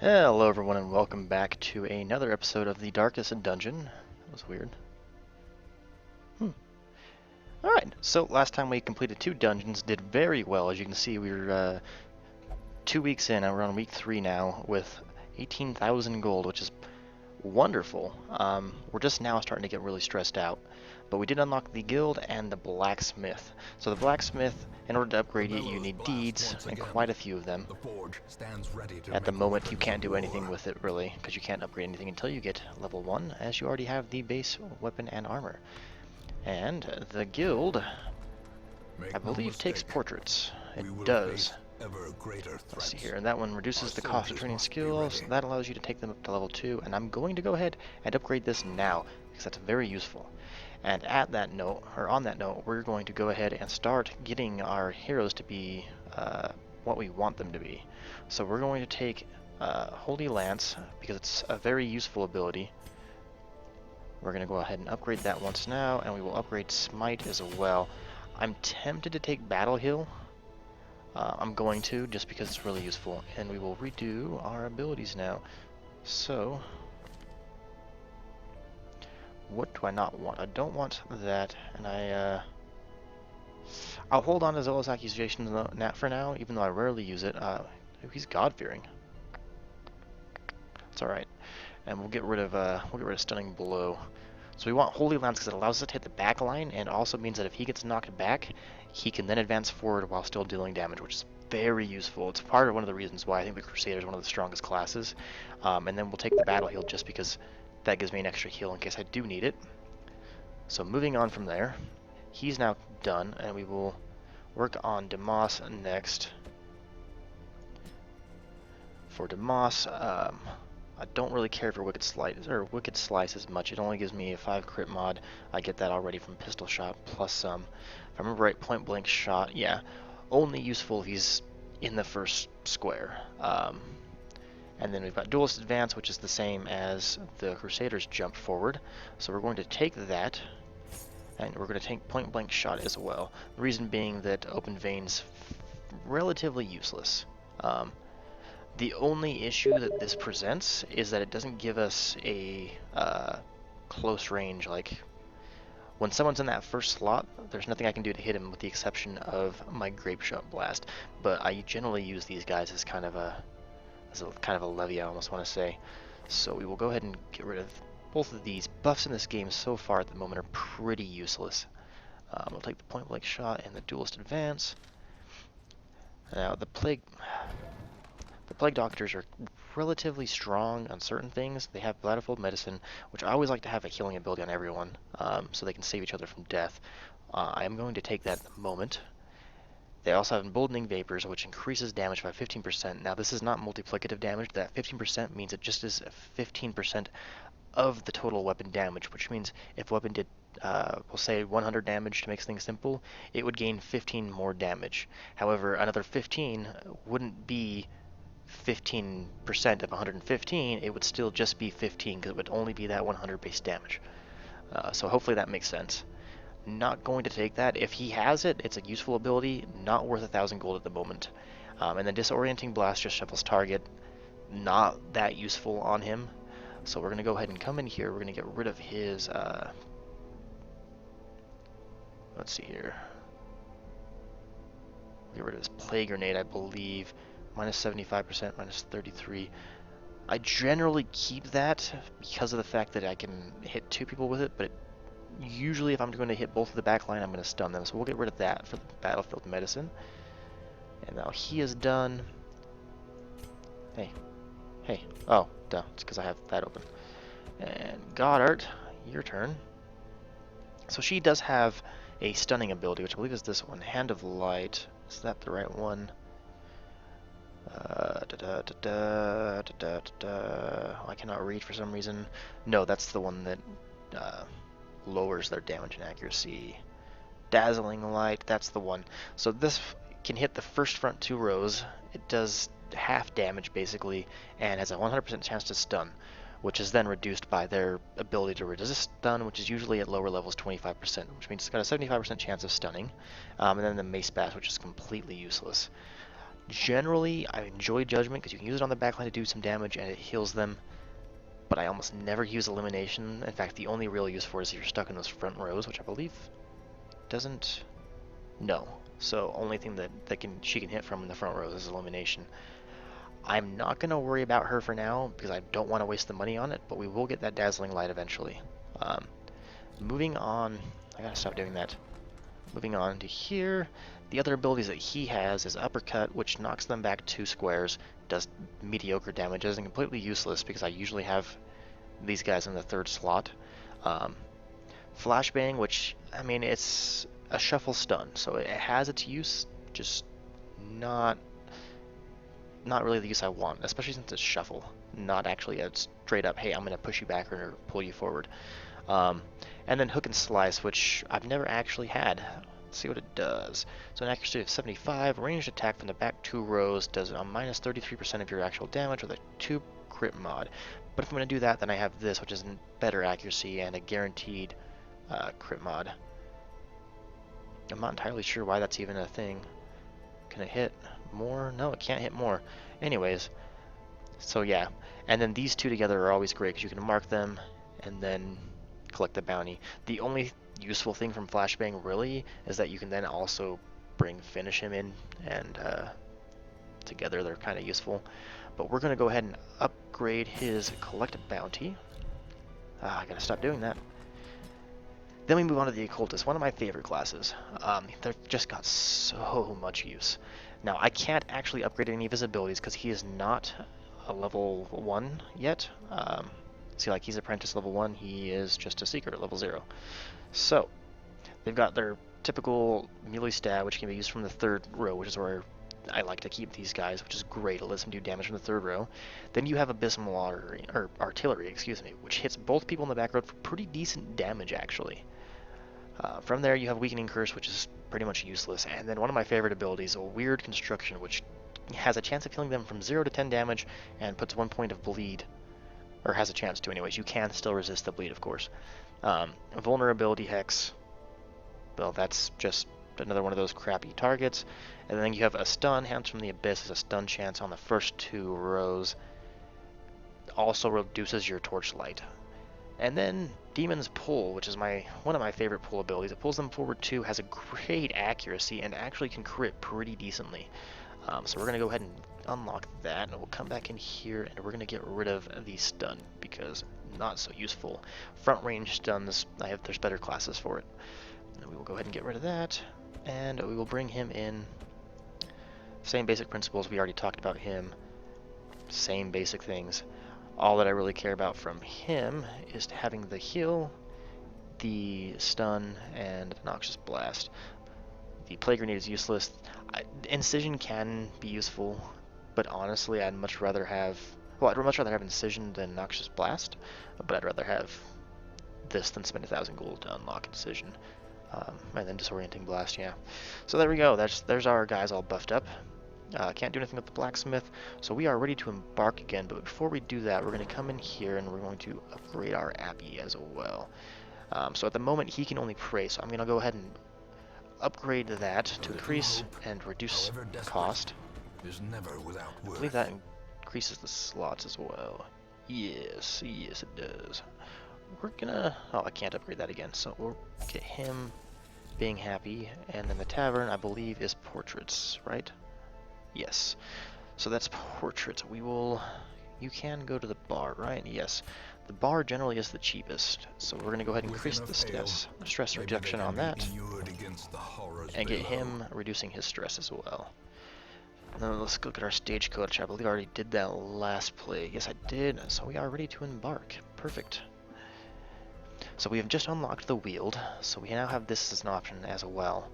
Hello everyone and welcome back to another episode of the Darkest Dungeon. That was weird. Alright, so last time we completed 2 dungeons, did very well. As you can see, we were 2 weeks in and we're on week 3 now with 18,000 gold, which is wonderful. We're just now starting to get really stressed out. But we did unlock the guild and the blacksmith. So the blacksmith, in order to upgrade it, you need deeds, and quite a few of them. At the moment, you can't do anything with it, really, because you can't upgrade anything until you get level 1, as you already have the base weapon and armor. And the guild, I believe, takes portraits. It does. Let's see here, and that one reduces the cost of training skills. That allows you to take them up to level 2, and I'm going to go ahead and upgrade this now, because that's very useful. And at that note, or on that note, we're going to go ahead and start getting our heroes to be what we want them to be. So we're going to take Holy Lance, because it's a very useful ability. We're going to go ahead and upgrade that once now, and we will upgrade Smite as well. I'm tempted to take Battle Heal. I'm going to, just because it's really useful. And we will redo our abilities now. So, what do I not want? I don't want that, and I'll hold on to Zola's accusation for now, even though I rarely use it. He's God-fearing. It's all right, and we'll get rid of Stunning Blow. So we want Holy Lance because it allows us to hit the back line, and also means that if he gets knocked back, he can then advance forward while still dealing damage, which is very useful. It's part of one of the reasons why I think the Crusader is one of the strongest classes. And then we'll take the Battle Heal just because that gives me an extra heal in case I do need it. So moving on from there, he's now done, and we will work on Demos next. For Demos, I don't really care for Wicked Slice as much. It only gives me a 5 crit mod. I get that already from Pistol Shot plus some. If I remember right, Point Blank Shot, yeah, only useful if he's in the first square. And then we've got Duelist Advance, which is the same as the Crusader's Jump Forward. So we're going to take that, and we're going to take Point Blank Shot as well. The reason being that Open Vein's relatively useless. The only issue that this presents is that it doesn't give us a close range. Like, when someone's in that first slot, there's nothing I can do to hit him with the exception of my Grape Shot Blast. But I generally use these guys as kind of a levy, I almost want to say. So we will go ahead and get rid of both of these. Buffs in this game so far at the moment are pretty useless. We'll take the Point Blank Shot and the Duelist Advance. Now the Plague Doctors are relatively strong on certain things. They have Battlefield Medicine, which I always like to have a healing ability on everyone, so they can save each other from death. I am going to take that at the moment. They also have Emboldening Vapors, which increases damage by 15%. Now, this is not multiplicative damage. That 15% means it just is 15% of the total weapon damage, which means if a weapon did, we'll say 100 damage to make things simple, it would gain 15 more damage. However, another 15 wouldn't be 15% of 115, it would still just be 15 because it would only be that 100 base damage. So hopefully that makes sense. Not going to take that. If he has it, it's a useful ability, not worth 1,000 gold at the moment. And then Disorienting Blast just shuffles target, not that useful on him. So we're going to go ahead and come in here. We're going to get rid of his, let's see here. Get rid of his Plague Grenade, I believe. Minus 75%, minus 33. I generally keep that because of the fact that I can hit 2 people with it, but usually if I'm going to hit both of the back line, I'm going to stun them. So we'll get rid of that for the Battlefield Medicine. And now he is done. Hey. Oh, duh. It's because I have that open. And Goddard, your turn. So she does have a stunning ability, which I believe is this one. Hand of Light. Is that the right one? I cannot read for some reason. No, that's the one that lowers their damage and accuracy. Dazzling Light, that's the one. So this can hit the first front 2 rows. It does half damage basically, and has a 100% chance to stun, which is then reduced by their ability to resist stun, which is usually at lower levels 25%, which means it's got a 75% chance of stunning. And then the Mace Bash, which is completely useless. Generally, I enjoy Judgment because you can use it on the backline to do some damage and it heals them, but I almost never use Elimination. In fact, the only real use for it is if you're stuck in those front rows, which I believe doesn't... No. So only thing that she can hit from in the front rows is Elimination. I'm not going to worry about her for now because I don't want to waste the money on it, but we will get that Dazzling Light eventually. Moving on, I gotta stop doing that. Moving on to here, the other abilities that he has is Uppercut, which knocks them back 2 squares, does mediocre damage, isn't completely useless because I usually have these guys in the 3rd slot. Flashbang, which, I mean, it's a shuffle stun, so it has its use, just not really the use I want, especially since it's shuffle, not actually a straight up, hey, I'm going to push you back or pull you forward. And then Hook and Slice, which I've never actually had. Let's see what it does. So an accuracy of 75, ranged attack from the back 2 rows, does a minus 33% of your actual damage with a 2 crit mod. But if I'm going to do that, then I have this, which is better accuracy and a guaranteed crit mod. I'm not entirely sure why that's even a thing. Can it hit more? No, it can't hit more. Anyways, so yeah. And then these two together are always great because you can mark them and then collect the bounty. The only useful thing from Flashbang really is that you can then also bring Finish him in, and together they're kind of useful. But we're going to go ahead and upgrade his Collect Bounty. I gotta stop doing that. Then we move on to the Occultist, one of my favorite classes. They've just got so much use. Now, I can't actually upgrade any of his abilities because he is not a level 1 yet. See, like, he's Apprentice level 1, he is just a Seeker at level 0. So, they've got their typical melee stat, which can be used from the 3rd row, which is where I like to keep these guys, which is great. It lets them do damage from the 3rd row. Then you have Abysmal Artillery, which hits both people in the back row for pretty decent damage, actually. From there, you have Weakening Curse, which is pretty much useless. And then one of my favorite abilities, a Weird Construction, which has a chance of healing them from 0 to 10 damage and puts 1 point of bleed. Or has a chance to, anyways. You can still resist the bleed, of course. Vulnerability Hex. Well, that's just another one of those crappy targets. And then you have a Stun. Hands from the Abyss is a stun chance on the first 2 rows. Also reduces your Torchlight. And then Demon's Pull, which is one of my favorite pull abilities. It pulls them forward 2, has a great accuracy, and actually can crit pretty decently. So we're going to go ahead and unlock that, and we'll come back in here, and we're going to get rid of the Stun, because not so useful. Front range stuns, there's better classes for it. And we will go ahead and get rid of that, and we will bring him in. Same basic principles, we already talked about him. Same basic things. All that I really care about from him is having the heal, the stun, and Noxious Blast. The Plague Grenade is useless. Incision can be useful, but honestly, I'd much rather have Incision than Noxious Blast, but I'd rather have this than spend 1,000 gold to unlock Incision. And then Disorienting Blast, yeah. So there we go, there's our guys all buffed up. Can't do anything with the Blacksmith, so we are ready to embark again, but before we do that, we're going to come in here and we're going to upgrade our Abbey as well. So at the moment, he can only pray, so I'm going to go ahead and upgrade that to increase and reduce cost. I believe that increases the slots as well. Yes, it does. We're gonna... Oh, I can't upgrade that again, so we'll get him being happy, and then the Tavern, I believe, is Portraits, right? Yes. So that's Portraits. You can go to the bar, right? Yes. The bar generally is the cheapest, so we're going to go ahead and increase the stress reduction on that, and get him reducing his stress as well. Now let's look at our stagecoach. I believe I already did that last play. Yes, I did. So we are ready to embark. Perfect. So we have just unlocked the Wield, so we now have this as an option as well.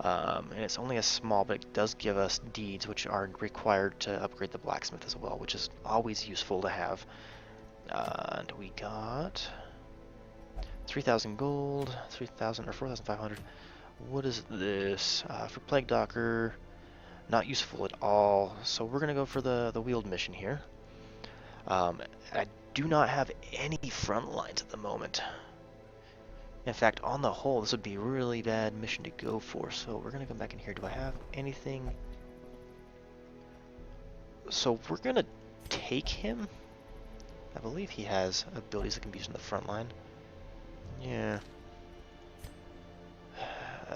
And it's only a small, but it does give us deeds, which are required to upgrade the Blacksmith as well, which is always useful to have. And we got 3,000 gold, 3,000 or 4,500. What is this? For Plague Docker, not useful at all. So we're gonna go for the Wield mission here. I do not have any front lines at the moment. In fact, on the whole, this would be a really bad mission to go for. So we're gonna come back in here. Do I have anything So we're gonna take him. I believe he has abilities that can be used in the front line. Yeah.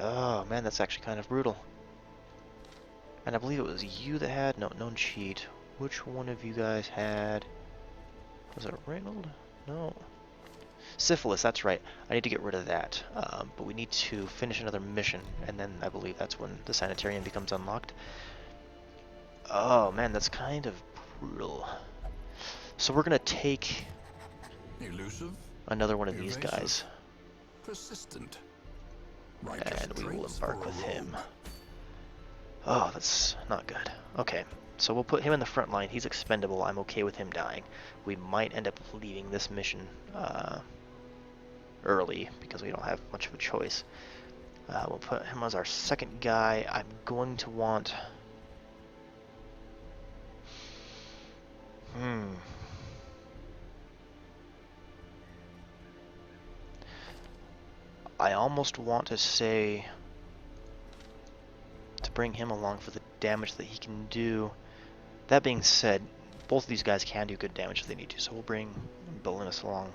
Oh man, that's actually kind of brutal. And I believe it was you that had... No, known cheat. Which one of you guys had... Was it Reynold? No. Syphilis, that's right. I need to get rid of that. But we need to finish another mission, and then I believe that's when the sanitarium becomes unlocked. Oh man, that's kind of brutal. So we're gonna take... Elusive, another one of these guys. persistent. And we will embark with him. Oh, that's not good. Okay, so we'll put him in the front line. He's expendable. I'm okay with him dying. We might end up leaving this mission early because we don't have much of a choice. We'll put him as our second guy. I'm going to want... I almost want to say to bring him along for the damage that he can do. That being said, both of these guys can do good damage if they need to, so we'll bring Belinus along.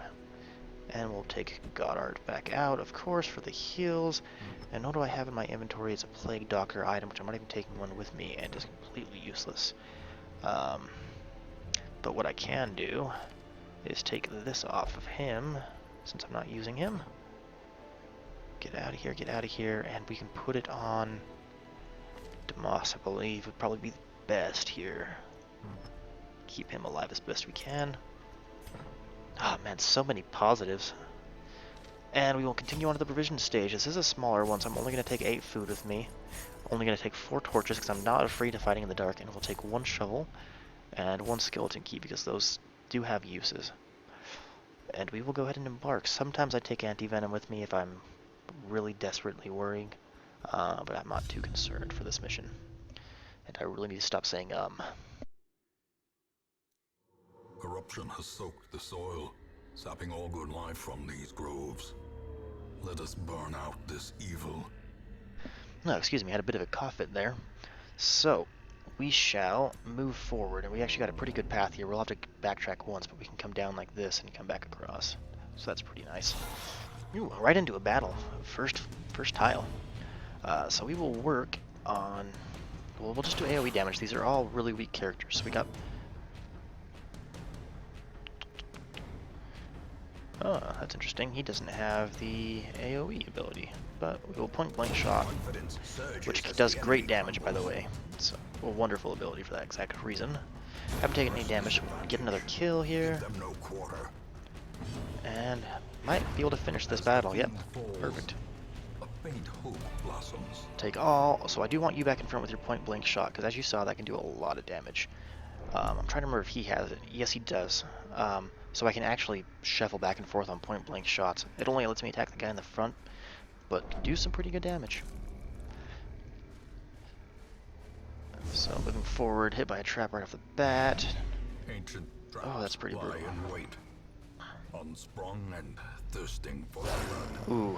And we'll take Goddard back out, of course, for the heals. And what do I have in my inventory? It's a Plague Doctor item, which I'm not even taking one with me, and is completely useless. But what I can do is take this off of him, since I'm not using him. Get out of here, and we can put it on Demas, I believe, would probably be the best here. Keep him alive as best we can. Ah, man, so many positives. And we will continue on to the provision stage. This is a smaller one, so I'm only going to take 8 food with me. Only going to take 4 torches, because I'm not afraid of fighting in the dark, and we'll take 1 shovel and 1 skeleton key, because those do have uses. And we will go ahead and embark. Sometimes I take anti-venom with me if I'm really desperately worrying, but I'm not too concerned for this mission. And I really need to stop saying Corruption has soaked the soil, sapping all good life from these groves. Let us burn out this evil. No, excuse me, I had a bit of a cough fit there. So, we shall move forward, and we actually got a pretty good path here. We'll have to backtrack once, but we can come down like this and come back across. So that's pretty nice. Ooh, right into a battle. First tile. So we will work on... Well, we'll just do AoE damage. These are all really weak characters. So we got... Oh, that's interesting. He doesn't have the AoE ability, but we will point blank shot, which does great damage, by the way. It's a wonderful ability for that exact reason. Haven't taken any damage, so we'll get another kill here. And might be able to finish this battle. Yep, perfect. Take all. So I do want you back in front with your point blank shot, because as you saw, that can do a lot of damage. I'm trying to remember if he has it. Yes, he does. So I can actually shuffle back and forth on point blank shots. It only lets me attack the guy in the front, but can do some pretty good damage. So moving forward, hit by a trap right off the bat. Oh, that's pretty brutal. Unsprung and thirsting for blood. Ooh.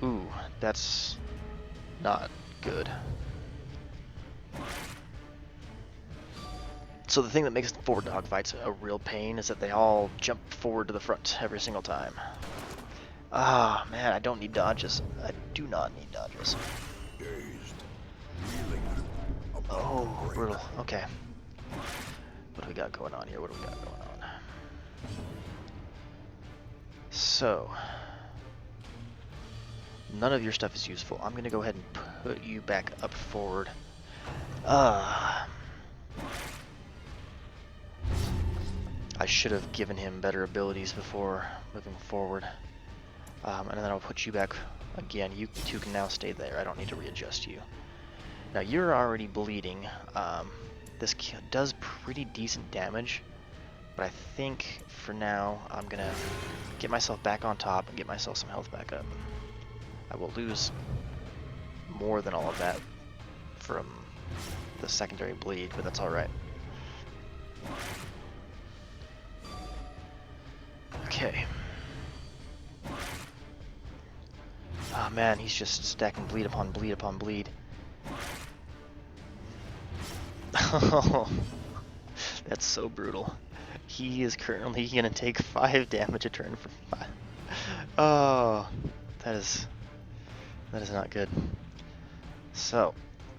Ooh, that's not good. So the thing that makes the forward dogfights a real pain is that they all jump forward to the front every single time. Ah, man, I don't need dodges. I do not need dodges. Oh, brutal. Okay. What do we got going on here? What do we got going on? So, none of your stuff is useful. I'm going to go ahead and put you back up forward. I should have given him better abilities before moving forward. And then I'll put you back again. You two can now stay there. I don't need to readjust you. Now you're already bleeding. This does pretty decent damage, but I think for now I'm gonna get myself back on top and get myself some health back up. I will lose more than all of that from the secondary bleed, but that's alright. Okay. Oh man, he's just stacking bleed upon bleed upon bleed. Oh, that's so brutal. He is currently gonna take 5 damage a turn for 5. Oh, that is not good. So,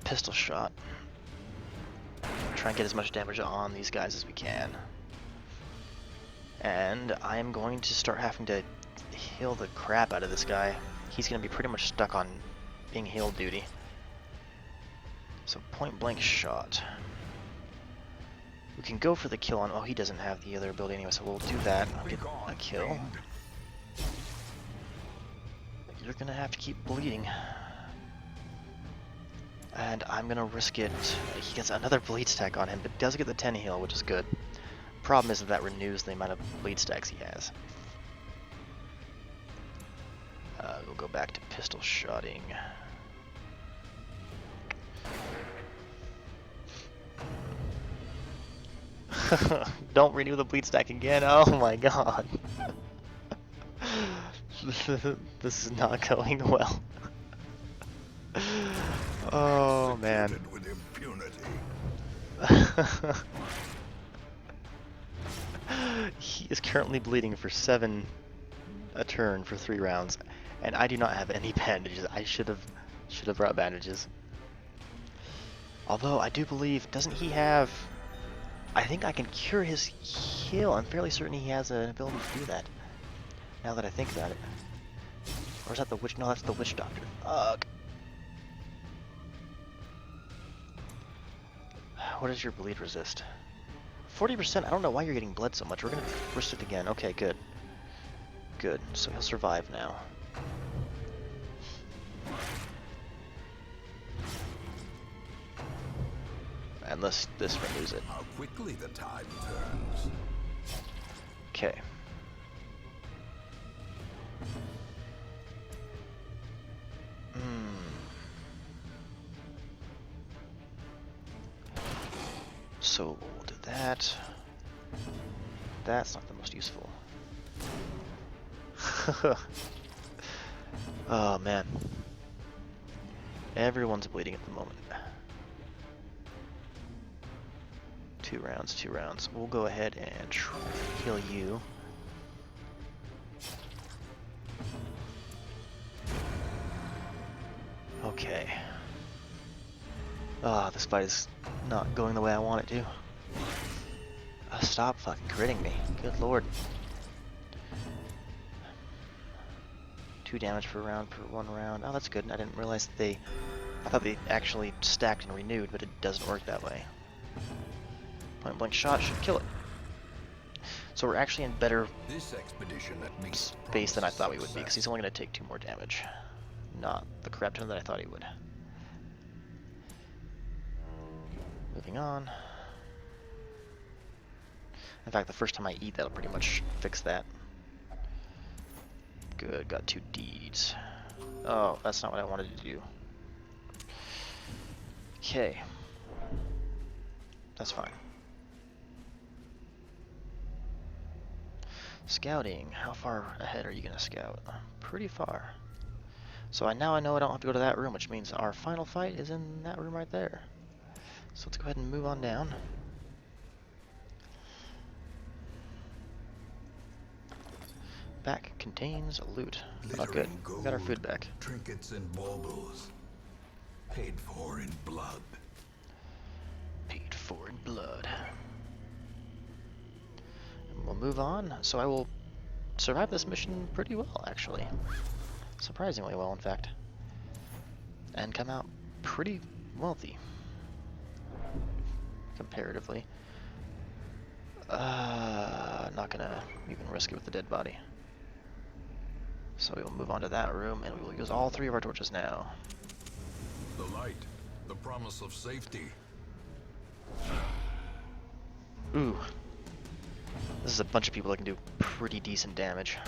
pistol shot. Try and get as much damage on these guys as we can. And I am going to start having to heal the crap out of this guy. He's going to be pretty much stuck on being heal duty. So point blank shot. We can go for the kill on... Oh, he doesn't have the other ability anyway, so we'll do that. I'll get a kill. You're going to have to keep bleeding. And I'm going to risk it. He gets another bleed stack on him, but does get the 10 heal, which is good. Problem is that renews the amount of bleed stacks he has. We'll go back to pistol shotting. Don't renew the bleed stack again. Oh my god. This is not going well. Oh man. With impunity. He is currently bleeding for 7 a turn for 3 rounds, and I do not have any bandages. I should have brought bandages. Although I do believe, doesn't he have? I think I can cure his heal. I'm fairly certain he has an ability to do that. Now that I think about it, or is that the witch? No, that's the witch doctor. Ugh. What does your bleed resist? 40%, I don't know why you're getting bled so much. We're gonna risk it again. Okay, good. Good, so he'll survive now. Unless this renews it. How quickly the tide turns. Okay. So we'll do that. That's not the most useful. Oh man. Everyone's bleeding at the moment. 2 rounds, 2 rounds. We'll go ahead and try to heal you. Okay. Ah, this fight is not going the way I want it to. Stop fucking critting me. Good lord. 2 damage per round per 1 round. Oh, that's good. I didn't realize that they... I thought they actually stacked and renewed, but it doesn't work that way. Point blank shot should kill it. So we're actually in better space than I thought we would be, because he's only going to take 2 more damage. Not the crap ton that I thought he would. Moving on. In fact, the first time I eat, that'll pretty much fix that. Good, got 2 deeds. Oh, that's not what I wanted to do. Okay. That's fine. Scouting. How far ahead are you going to scout? Pretty far. So now I know I don't have to go to that room, which means our final fight is in that room right there. So let's go ahead and move on down. Back contains loot. Oh, good. We got our food back. Trinkets and baubles. Paid for in blood. Paid for in blood. And we'll move on. So I will survive this mission pretty well, actually. Surprisingly well, in fact. And come out pretty wealthy. Comparatively. Not gonna even risk it with the dead body. So we will move on to that room, and we will use all 3 of our torches now. The light, the promise of safety. Ooh. This is a bunch of people that can do pretty decent damage.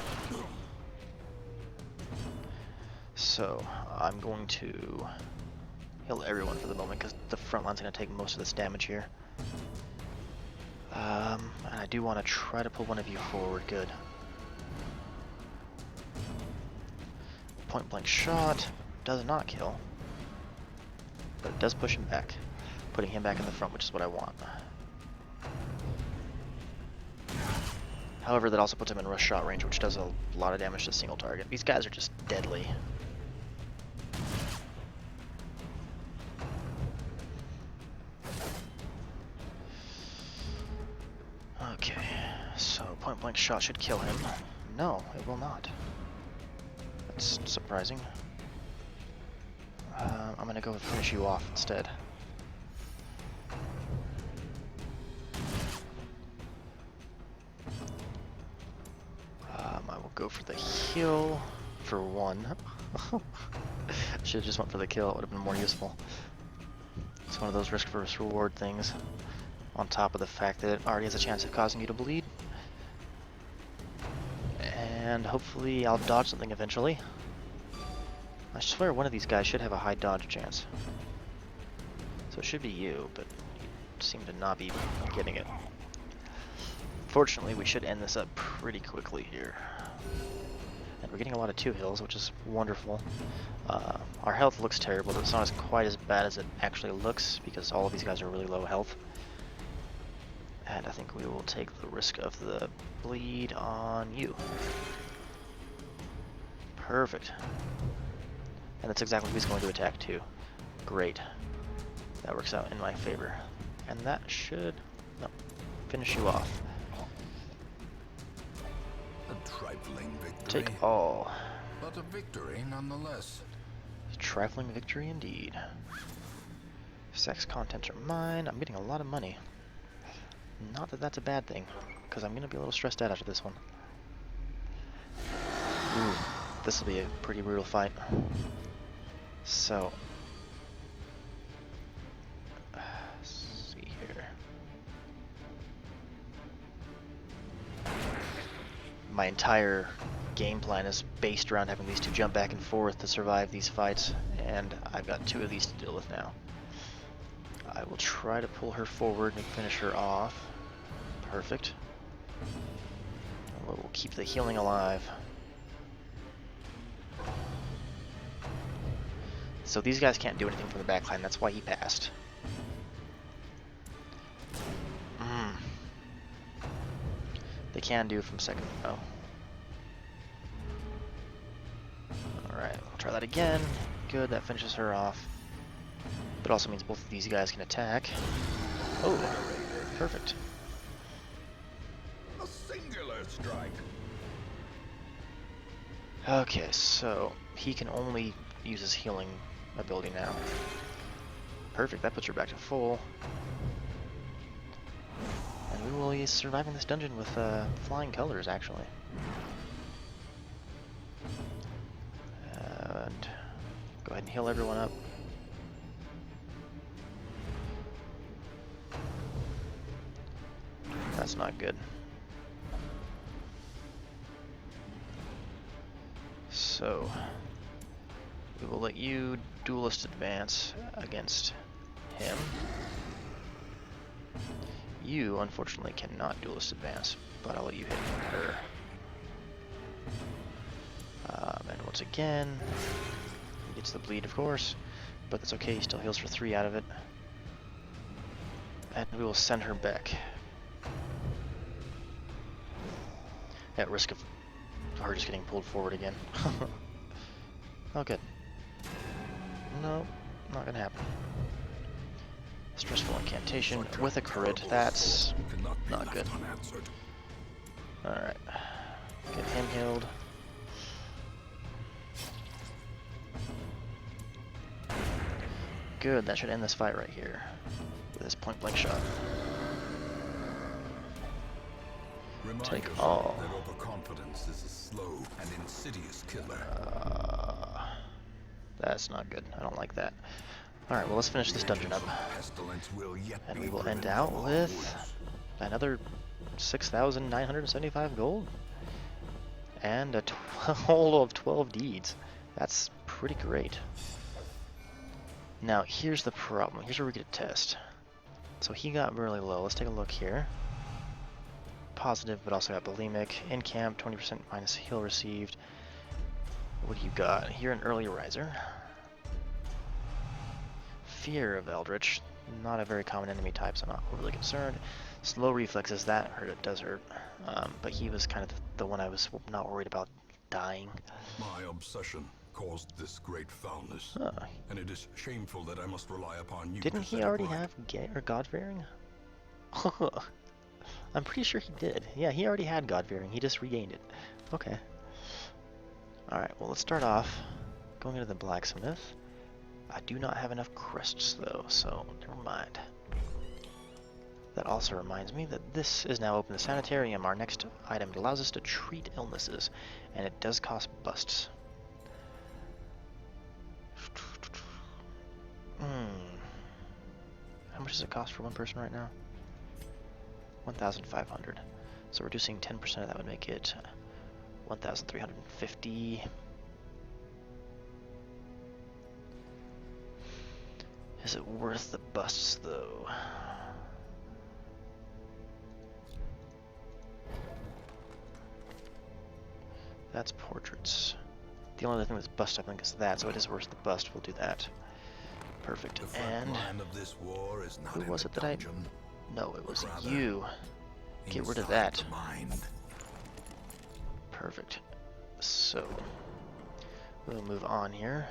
So, I'm going to heal everyone for the moment, because the front line's going to take most of this damage here. And I do want to try to pull one of you forward. Good. Point blank shot does not kill, but it does push him back. putting him back in the front, which is what I want. However, that also puts him in rush shot range, which does a lot of damage to a single target. These guys are just deadly. Okay, so point blank shot should kill him. No, it will not. That's surprising. I'm gonna go finish you off instead. I will go for the heal for one. Should have just went for the kill, it would have been more useful. It's one of those risk versus reward things, on top of the fact that it already has a chance of causing you to bleed. And hopefully I'll dodge something eventually. I swear one of these guys should have a high dodge chance. So it should be you, but you seem to not be getting it. Fortunately, we should end this up pretty quickly here. And we're getting a lot of 2 hills, which is wonderful. Our health looks terrible, but it's not quite as bad as it actually looks, because all of these guys are really low health. And I think we will take the risk of the bleed on you. Perfect. And that's exactly who he's going to attack too. Great. That works out in my favor. And that should finish you off. A trifling victory. Take all. But a victory nonetheless. Trifling victory indeed. Sex contents are mine. I'm getting a lot of money. Not that that's a bad thing, because I'm going to be a little stressed out after this one. Ooh, this will be a pretty brutal fight. So, let's see here. My entire game plan is based around having these two jump back and forth to survive these fights, and I've got 2 of these to deal with now. I will try to pull her forward and finish her off. Perfect. We'll keep the healing alive. So these guys can't do anything from the backline, that's why he passed. They can do from second. Oh. Alright, we'll try that again. Good, that finishes her off. But also means both of these guys can attack. Oh, perfect. A singular strike. Okay, so he can only use his healing ability now. Perfect, that puts her back to full. And we will be surviving this dungeon with flying colors, actually. And go ahead and heal everyone up. That's not good. So, we will let you duelist advance against him. You, unfortunately, cannot duelist advance, but I'll let you hit her. And once again, he gets the bleed, of course, but that's okay, he still heals for 3 out of it. And we will send her back. At risk of her just getting pulled forward again. Oh, good. No, not gonna happen. Stressful incantation with a crit. That's not good. Alright. Get him healed. Good, that should end this fight right here. With this point blank shot. Take all. That overconfidence is a slow and insidious killer. That's not good. I don't like that. Alright, well, let's finish this dungeon up. And we will end out with another 6,975 gold. And a total of 12 deeds. That's pretty great. Now, here's the problem. Here's where we get a test. So he got really low. Let's take a look here. Positive, but also got bulimic. In camp, 20% minus heal received. What do you got? Here, an early riser. Fear of Eldritch. not a very common enemy type, so I'm not overly concerned. Slow reflexes, that hurt, it does hurt. But he was kind of the one I was not worried about dying. My obsession caused this great foulness, Huh. and it is shameful that I must rely upon you Didn't to he set it already right. have or God-fearing? I'm pretty sure he did. Yeah, he already had God-fearing. He just regained it. Okay. Alright, well, let's start off going into the blacksmith. I do not have enough crusts, though, so never mind. That also reminds me that this is now open the sanitarium, our next item. It allows us to treat illnesses, and it does cost busts. How much does it cost for one person right now? 1,500. So reducing 10% of that would make it 1,350. Is it worth the busts, though? That's portraits. The only other thing that's bust, I think, is that, so it is worth the bust. We'll do that. Perfect. And Of this war is not who was it that dungeon, No, it was rather you. Get rid of inside that. the mind. Perfect. So, we'll move on here.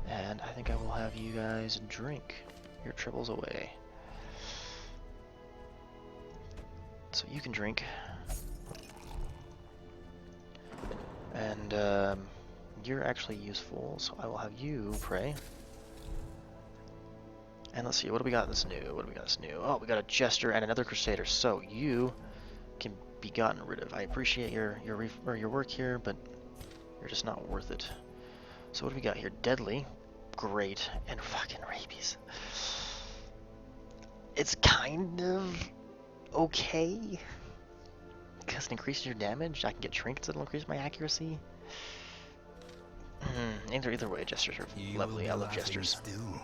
And I think I will have you guys drink your troubles away. So you can drink. And you're actually useful, so I will have you pray. And let's see, what do we got that's new? What do we got that's new? Oh, we got a jester and another crusader. So you can be gotten rid of. I appreciate your work here, but you're just not worth it. So what do we got here? Deadly, great, and fucking rabies. It's kind of okay because it increases your damage. I can get trinkets that'll increase my accuracy. Either way, jesters are lovely. I love jesters. Still,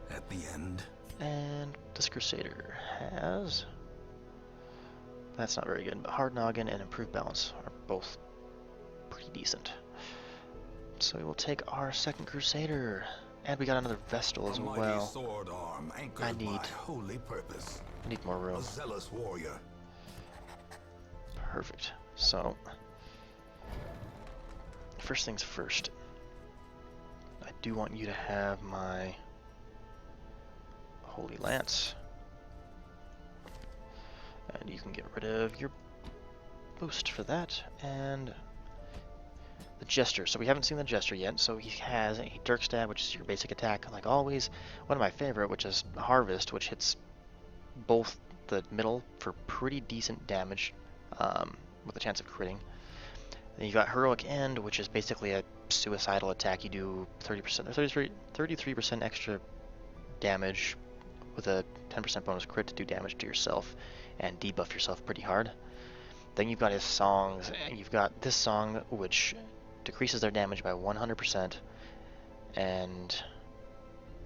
at the end. And this crusader has. That's not very good, but hard noggin and improved balance are both pretty decent. So we will take our second crusader, and we got another vestal as well. Sword arm anchored I need by holy purpose. more room. A zealous warrior. Perfect. So first things first. I do want you to have my holy lance, and you can get rid of your boost for that, and the jester. So we haven't seen the jester yet, so he has a dirk stab, which is your basic attack like always. One of my favorite, which is harvest, which hits both the middle for pretty decent damage, with a chance of critting. Then you got heroic end, which is basically a suicidal attack. You do 30% or 33% extra damage with a 10% bonus crit to do damage to yourself and debuff yourself pretty hard. Then you've got his songs, and you've got this song, which decreases their damage by 100%, and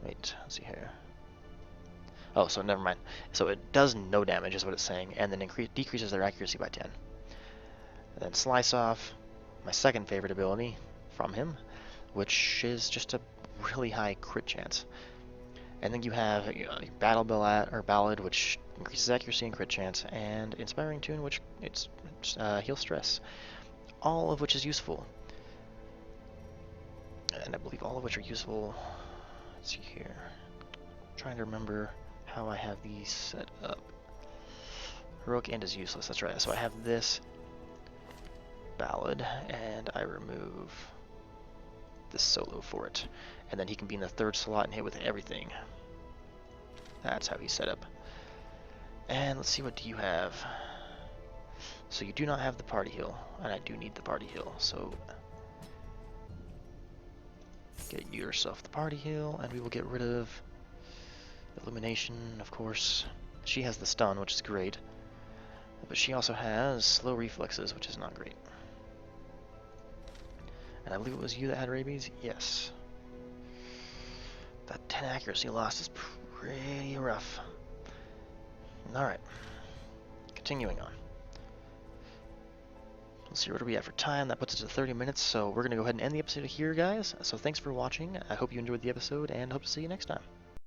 wait, let's see here. Oh, so never mind. So it does no damage is what it's saying, and then decreases their accuracy by 10. And then Slice Off, my second favorite ability from him, which is just a really high crit chance. And then you have Battle Ballad, which increases accuracy and crit chance, and Inspiring Tune, which it's heal stress. All of which is useful. And I believe all of which are useful. Let's see here. I'm trying to remember how I have these set up. Heroic End is useless, that's right. So I have this Ballad, and I remove this solo for it. And then he can be in the third slot and hit with everything. That's how he's set up. And let's see, what do you have? So you do not have the party heal, and I do need the party heal, so get yourself the party heal, and we will get rid of Illumination, of course. She has the stun, which is great, but she also has slow reflexes, which is not great. And I believe it was you that had rabies? Yes. That 10 accuracy loss is pretty rough. Alright. Continuing on. Let's see, what are we at for time? That puts us at 30 minutes, so we're going to go ahead and end the episode here, guys. So thanks for watching. I hope you enjoyed the episode, and hope to see you next time.